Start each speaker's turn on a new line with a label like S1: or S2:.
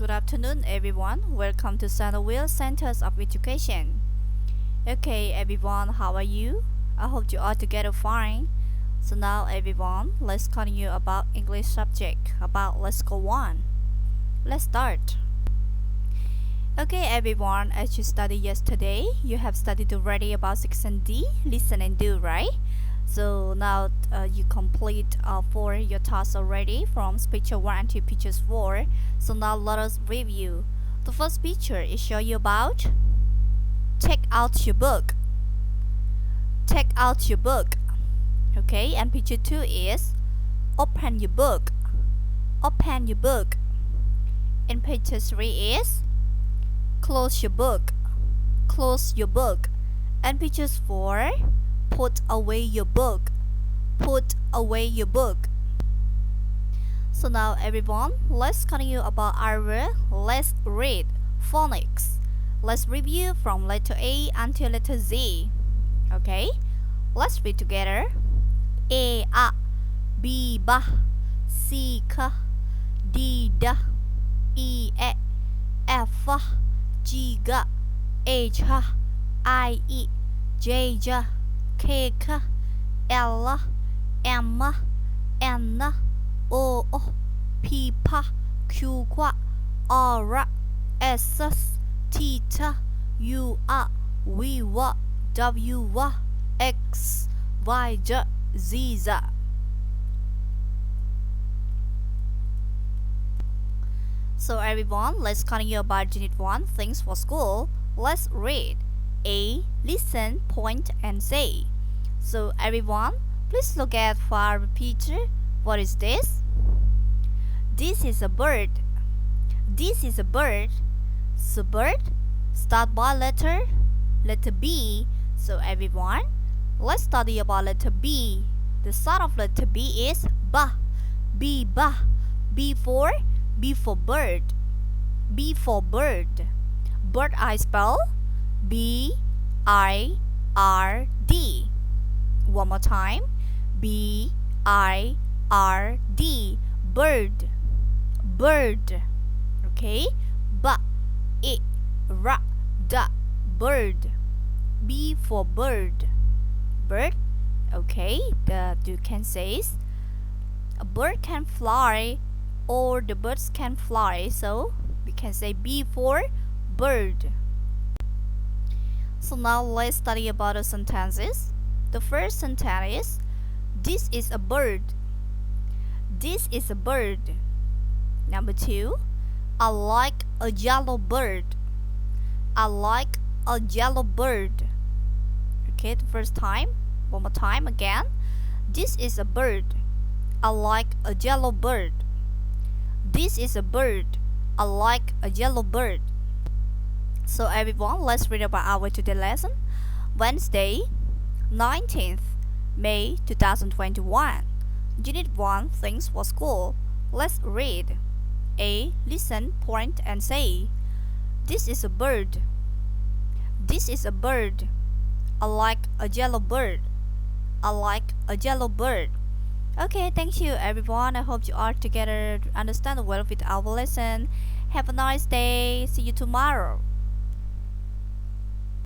S1: Good afternoon, everyone. Welcome to Centerville Centers of Education. Okay, everyone, how are you? I hope you are together fine. So now, everyone, let's continue about English subject. Let's go on. Let's start. Okay, everyone, as you studied yesterday, you have studied already about section D, listen and do, right? So now you complete for your tasks already from picture 1 until picture 4. So now let us review. The first picture is show you about take out your book. Take out your book. Okay, and picture 2 is open your book. Open your book. And picture 3 is close your book. Close your book. And picture 4, put away your book. Put away your book. So now everyone, let's continue about our let's read phonics. Let's review from letter A until letter Z. Okay, let's read together. A, B, C, D, E, F, G, H, I, J, K, L, M, N, O, P, Q, R, S, T, U, V, W, X, Y, Z. So everyone, let's continue about Unit 1, Things for School. Let's read. A. Listen, point, and say. So everyone, please look at our picture. What is this? This is a bird. This is a bird. So bird, start by letter B. So everyone, let's study about letter B. The start of letter B is B. B for bird. B for bird. Bird I spell B-I-R-D. One more time. B-I-R-D. Bird. Bird. Okay. B-I-R-D. Bird. B for bird. Bird. Okay. You can say a bird can fly or the birds can fly. So we can say B for bird. So now let's study about the sentences. The first sentence is this is a bird. This is a bird. Number 2, I like a yellow bird. I like a yellow bird. Okay, the first time. One more time again. This is a bird. I like a yellow bird. This is a bird. I like a yellow bird. So everyone, let's read about our today lesson. Wednesday, 19th May 2021. Unit 1, Things for School. Let's read. A. Listen, point, and say. This is a bird. This is a bird. I like a yellow bird. I like a yellow bird. Okay, thank you everyone. I hope you are together to understand well with our lesson. Have a nice day. See you tomorrow.